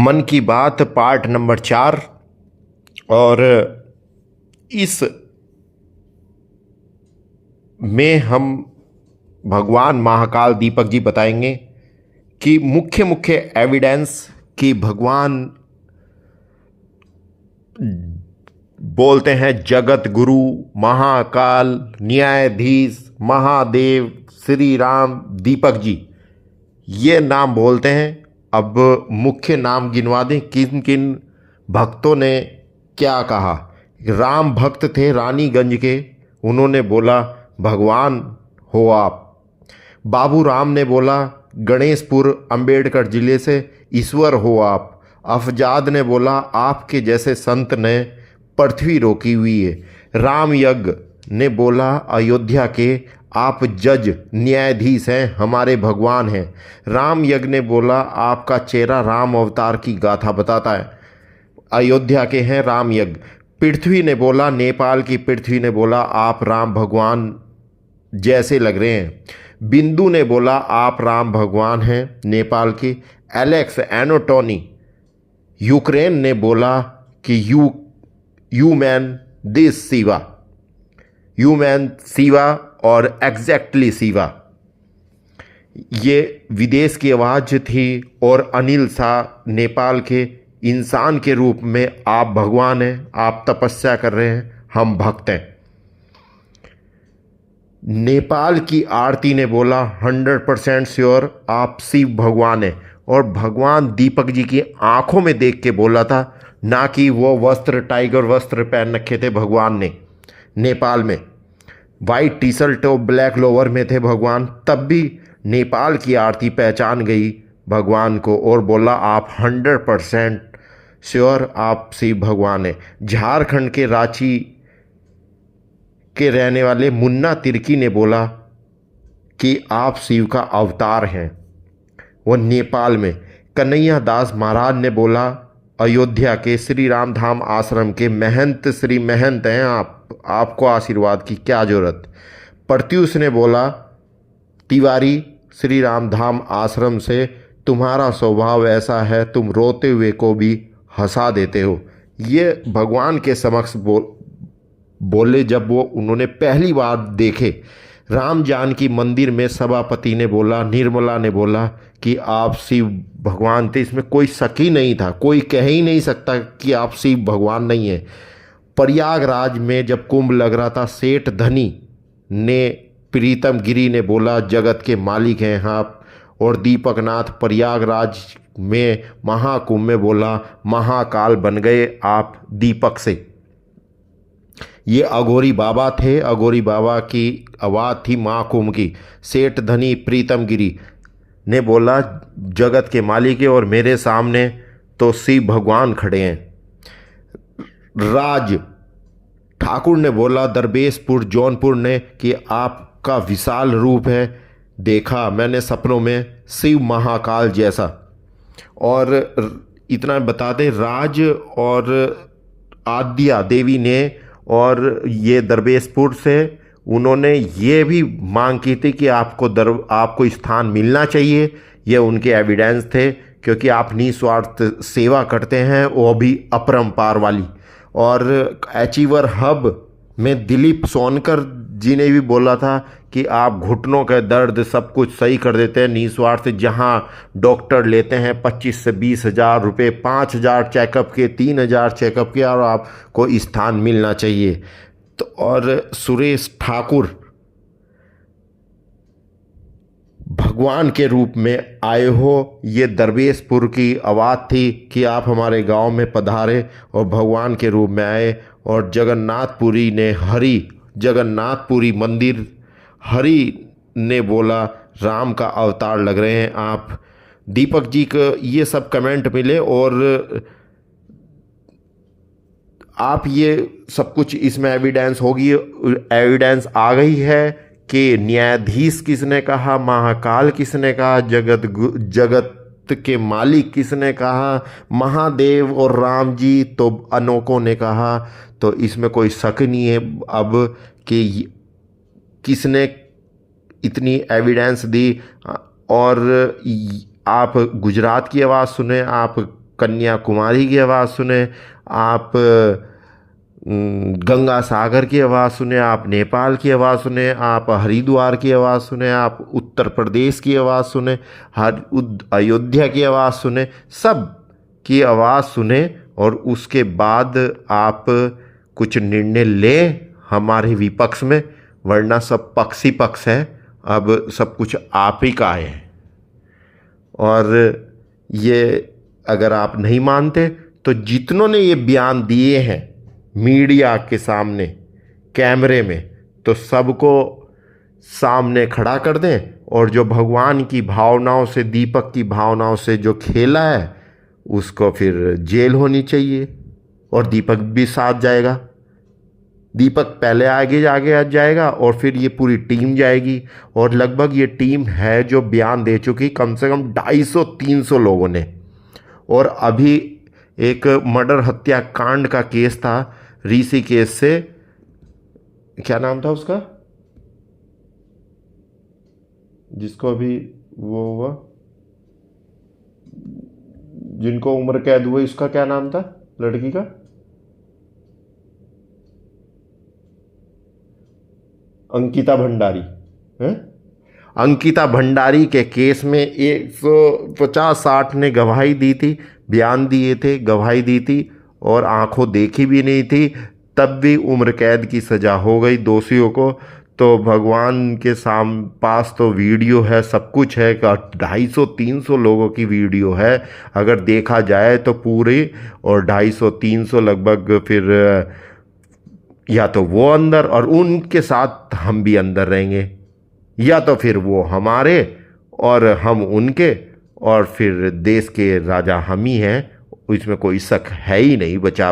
मन की बात पार्ट नंबर 4। और इस में हम भगवान महाकाल दीपक जी बताएंगे कि मुख्य मुख्य एविडेंस कि भगवान बोलते हैं जगत गुरु, महाकाल, न्यायाधीश, महादेव, श्री राम, दीपक जी, ये नाम बोलते हैं। अब मुख्य नाम गिनवा दें किन किन भक्तों ने क्या कहा। राम भक्त थे रानीगंज के, उन्होंने बोला भगवान हो आप। बाबू राम ने बोला गणेशपुर अंबेडकर ज़िले से ईश्वर हो आप। अफजाद ने बोला आपके जैसे संत ने पृथ्वी रोकी हुई है। राम यज्ञ ने बोला अयोध्या के आप जज न्यायाधीश हैं, हमारे भगवान हैं। राम यज्ञ ने बोला आपका चेहरा राम अवतार की गाथा बताता है, अयोध्या के हैं राम यज्ञ। पृथ्वी ने बोला, नेपाल की पृथ्वी ने बोला आप राम भगवान जैसे लग रहे हैं। बिंदु ने बोला आप राम भगवान हैं नेपाल के। एलेक्स एनोटोनी यूक्रेन ने बोला कि you man this Shiva, you man Shiva और एग्जैक्टली शिवा। ये विदेश की आवाज़ थी। और अनिल शाह नेपाल के, इंसान के रूप में आप भगवान हैं, आप तपस्या कर रहे हैं, हम भक्त हैं। नेपाल की आरती ने बोला 100% श्योर आप शिव भगवान हैं। और भगवान दीपक जी की आंखों में देख के बोला था, ना कि वो वस्त्र टाइगर वस्त्र पहन रखे थे भगवान ने। नेपाल में वाइट टी शर्ट और ब्लैक लोअर में थे भगवान, तब भी नेपाल की आरती पहचान गई भगवान को और बोला आप 100% श्योर आप शिव भगवान हैं। झारखंड के रांची के रहने वाले मुन्ना तिर्की ने बोला कि आप शिव का अवतार हैं, वो नेपाल में। कन्हैया दास महाराज ने बोला अयोध्या के श्री राम धाम आश्रम के महंत श्री महंत हैं आपको आशीर्वाद की क्या ज़रूरत। प्रत्युष ने बोला तिवारी श्री राम धाम आश्रम से, तुम्हारा स्वभाव ऐसा है तुम रोते हुए को भी हंसा देते हो। ये भगवान के समक्ष बोले जब वो उन्होंने पहली बार देखे। राम जानकी मंदिर में सभापति ने बोला, निर्मला ने बोला कि आप शिव भगवान थे, इसमें कोई शक ही नहीं था, कोई कह ही नहीं सकता कि आप शिव भगवान नहीं हैं। प्रयागराज में जब कुंभ लग रहा था, सेठ धनी ने, प्रीतम गिरी ने बोला जगत के मालिक हैं आप। और दीपक नाथ प्रयागराज में महाकुंभ में बोला महाकाल बन गए आप दीपक से। ये अघोरी बाबा थे, अघोरी बाबा की आवाज़ थी महाकुंभ की। सेठ धनी प्रीतम गिरी ने बोला जगत के मालिक है और मेरे सामने तो शिव भगवान खड़े हैं। राज ठाकुर ने बोला दरबेशपुर जौनपुर ने कि आपका विशाल रूप है, देखा मैंने सपनों में शिव महाकाल जैसा। और इतना बता दें राज और आद्या देवी ने, और ये दरबेशपुर से, उन्होंने ये भी मांग की थी कि आपको स्थान मिलना चाहिए। ये उनके एविडेंस थे क्योंकि आप निस्वार्थ सेवा करते हैं, वो भी अपरंपार वाली। और अचीवर हब में दिलीप सोनकर जी ने भी बोला था कि आप घुटनों का दर्द सब कुछ सही कर देते हैं निस्वार्थ। जहां डॉक्टर लेते हैं 25 से 20 हज़ार रुपये, 5,000 चेकअप के, 3,000 चेकअप के, और आपको स्थान मिलना चाहिए। तो और सुरेश ठाकुर भगवान के रूप में आए हो, ये दरबेशपुर की आवाज़ थी कि आप हमारे गांव में पधारे और भगवान के रूप में आए। और जगन्नाथपुरी ने जगन्नाथपुरी मंदिर हरि ने बोला राम का अवतार लग रहे हैं आप। दीपक जी को ये सब कमेंट मिले और आप ये सब कुछ इसमें एविडेंस होगी, एविडेंस आ गई है कि न्यायाधीश किसने कहा, महाकाल किसने कहा, जगत के मालिक किसने कहा, महादेव और राम जी तो अनोखों ने कहा। तो इसमें कोई शक नहीं है अब कि किसने इतनी एविडेंस दी। और आप गुजरात की आवाज़ सुने, आप कन्याकुमारी की आवाज़ सुने, आप गंगा सागर की आवाज़ सुने, आप नेपाल की आवाज़ सुने, आप हरिद्वार की आवाज़ सुने, आप उत्तर प्रदेश की आवाज़ सुने, अयोध्या की आवाज़ सुने, सब की आवाज़ सुने और उसके बाद आप कुछ निर्णय लें हमारे विपक्ष में, वरना सब पक्ष ही पक्ष है। अब सब कुछ आप ही का है। और ये अगर आप नहीं मानते तो जितनों ने ये बयान दिए हैं मीडिया के सामने कैमरे में, तो सबको सामने खड़ा कर दें और जो भगवान की भावनाओं से, दीपक की भावनाओं से जो खेला है उसको फिर जेल होनी चाहिए और दीपक भी साथ जाएगा। दीपक पहले आगे आ जाएगा और फिर ये पूरी टीम जाएगी। और लगभग ये टीम है जो बयान दे चुकी कम से कम 250-300 लोगों ने। और अभी एक मर्डर हत्याकांड का केस था ऋषिकेश से, क्या नाम था उसका जिसको अभी वो हुआ, जिनको उम्र कैद हुई, उसका क्या नाम था लड़की का? अंकिता भंडारी है। अंकिता भंडारी के केस में 150-60 ने गवाही दी थी, बयान दिए थे, गवाही दी थी और आंखों देखी भी नहीं थी, तब भी उम्र कैद की सज़ा हो गई दोषियों को। तो भगवान के पास तो वीडियो है, सब कुछ है, 250-300 लोगों की वीडियो है अगर देखा जाए तो पूरी। और 250-300 लगभग फिर या तो वो अंदर और उनके साथ हम भी अंदर रहेंगे, या तो फिर वो हमारे और हम उनके, और फिर देश के राजा हम ही हैं, इसमें कोई शक है ही नहीं बचा।